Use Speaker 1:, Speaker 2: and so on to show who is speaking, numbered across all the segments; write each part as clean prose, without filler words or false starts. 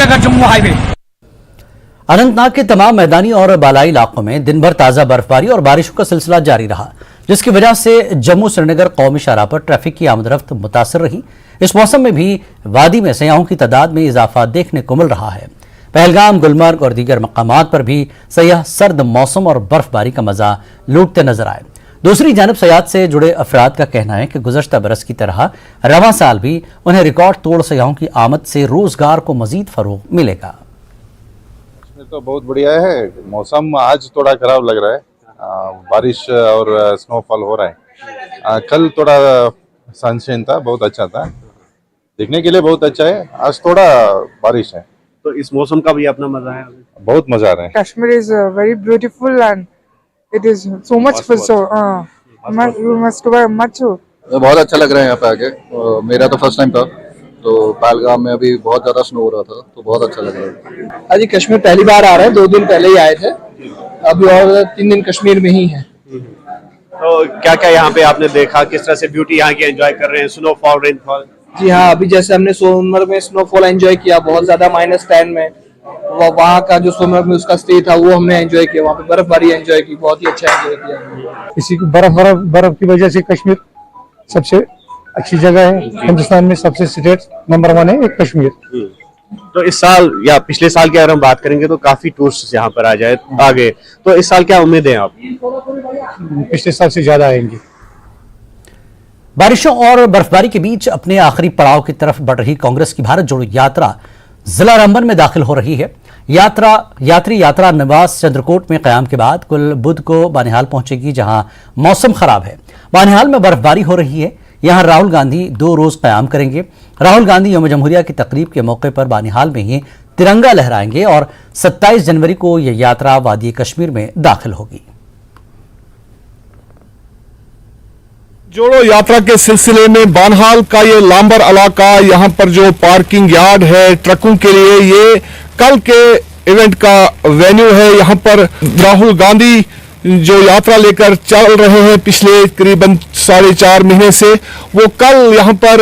Speaker 1: Jammu highway.
Speaker 2: Anantnag के तमाम मैदानी और बालाई इलाकों में दिन भर ताजा बर्फबारी और बारिशों का सिलसिला जारी रहा, जिसकी वजह से जम्मू श्रीनगर कौमी शाहराह पर ट्रैफिक की आमदरफ्त मुतासर रही। इस मौसम में भी वादी में सयाहों की तादाद में इजाफा देखने को मिल रहा है। पहलगाम, गुलमर्ग और दीगर मकामात पर भी सयाह सर्द मौसम और बर्फबारी का मजा लूटते नजर आए। दूसरी जानब सयाहत से जुड़े अफराद का कहना है कि गुज़श्ता बरस की तरह रवां साल भी उन्हें रिकॉर्ड तोड़ सयाहों की आमद से रोजगार को मजीद फरोग मिलेगा।
Speaker 3: तो बहुत बढ़िया है मौसम। आज थोड़ा खराब लग रहा है, बारिश और स्नोफॉल हो रहा है। कल थोड़ा सनशाइन था, बहुत अच्छा था, देखने के लिए बहुत अच्छा है। आज थोड़ा बारिश है,
Speaker 4: तो इस मौसम का भी अपना मजा है।
Speaker 3: बहुत मजा आ रहा है।
Speaker 5: Kashmir is very beautiful and it is so much for so you must go much.
Speaker 6: बहुत अच्छा लग रहा है यहाँ पे आके। मेरा तो फर्स्ट टाइम था, तो पहलगाम में अभी बहुत ज्यादा स्नो हो रहा था, तो बहुत अच्छा लग रहा है।
Speaker 7: अजी कश्मीर पहली बार आ रहे हैं, 2 दिन पहले ही आए थे, अभी और 3 दिन कश्मीर में ही हैं।
Speaker 4: तो क्या क्या यहाँ पे आपने देखा, किस तरह से ब्यूटी यहाँ की एंजॉय कर रहे हैं, स्नोफॉल, रेनफॉल?
Speaker 7: जी हाँ, अभी जैसे हमने सोनमर्ग में स्नोफॉल एंजॉय किया बहुत ज्यादा -10 में, वहाँ का जो सोनमर्ग में उसका स्टे था वो हमने एंजॉय किया। वहाँ पे बर्फबारी एंजॉय की, बहुत ही अच्छा एंजॉय किया।
Speaker 8: इसी बर्फ की वजह से कश्मीर सबसे अच्छी जगह है। हिंदुस्तान में सबसे स्टेट नंबर 1 है कश्मीर।
Speaker 4: तो इस साल या पिछले साल की अगर हम बात करेंगे तो काफी टूरिस्ट यहाँ पर आ गए, तो इस साल क्या उम्मीद है आप?
Speaker 8: पिछले साल से ज्यादा आएंगे।
Speaker 2: बारिशों और बर्फबारी के बीच अपने आखिरी पड़ाव की तरफ बढ़ रही कांग्रेस की भारत जोड़ो यात्रा जिला रामबन में दाखिल हो रही है। यात्री यात्रा निवास चंद्रकोट में कयाम के बाद कुल बुध को बानिहाल पहुंचेगी, जहां मौसम खराब है। बानिहाल में बर्फबारी हो रही है। यहां राहुल गांधी 2 रोज कयाम करेंगे। राहुल गांधी यौम जमहूरिया की तकरीब के मौके पर बानिहाल में ही तिरंगा लहराएंगे और 27 जनवरी को यह यात्रा वादी कश्मीर में दाखिल होगी।
Speaker 9: जोड़ो यात्रा के सिलसिले में बानिहाल का ये लांबर इलाका, यहाँ पर जो पार्किंग यार्ड है ट्रकों के लिए, ये कल के इवेंट का वेन्यू है। यहाँ पर राहुल गांधी जो यात्रा लेकर चल रहे हैं पिछले करीबन 4.5 महीने से, वो कल यहाँ पर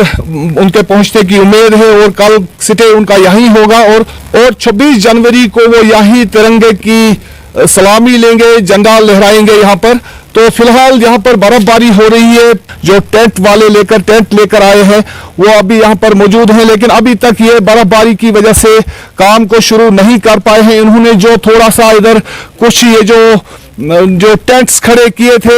Speaker 9: उनके पहुंचने की उम्मीद है और कल स्टे उनका यहीं होगा और 26 जनवरी को वो यहीं तिरंगे की सलामी लेंगे, झंडा लहराएंगे यहाँ पर। तो फिलहाल यहाँ पर बर्फबारी हो रही है। जो टेंट लेकर आए हैं वो अभी यहाँ पर मौजूद हैं, लेकिन अभी तक ये बर्फबारी की वजह से काम को शुरू नहीं कर पाए हैं। इन्होंने जो थोड़ा सा इधर कुछ ये जो टेंट्स खड़े किए थे,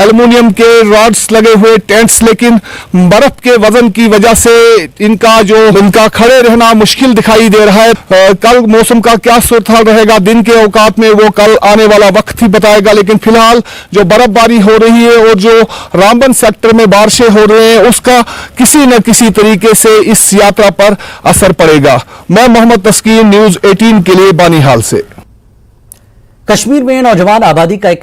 Speaker 9: एल्युमिनियम के रॉड्स लगे हुए टेंट्स, लेकिन बर्फ के वजन की वजह से इनका खड़े रहना मुश्किल दिखाई दे रहा है। कल मौसम का क्या सूरत रहेगा दिन के औकात में, वो कल आने वाला वक्त ही बताएगा। लेकिन फिलहाल जो बर्फबारी हो रही है और जो रामबन सेक्टर में बारिशें हो रही हैं, उसका किसी न किसी तरीके से इस यात्रा पर असर पड़ेगा। मैं मोहम्मद तस्कीन, न्यूज़ 18 के लिए बानिहाल से।
Speaker 2: कश्मीर में नौजवान आबादी का एक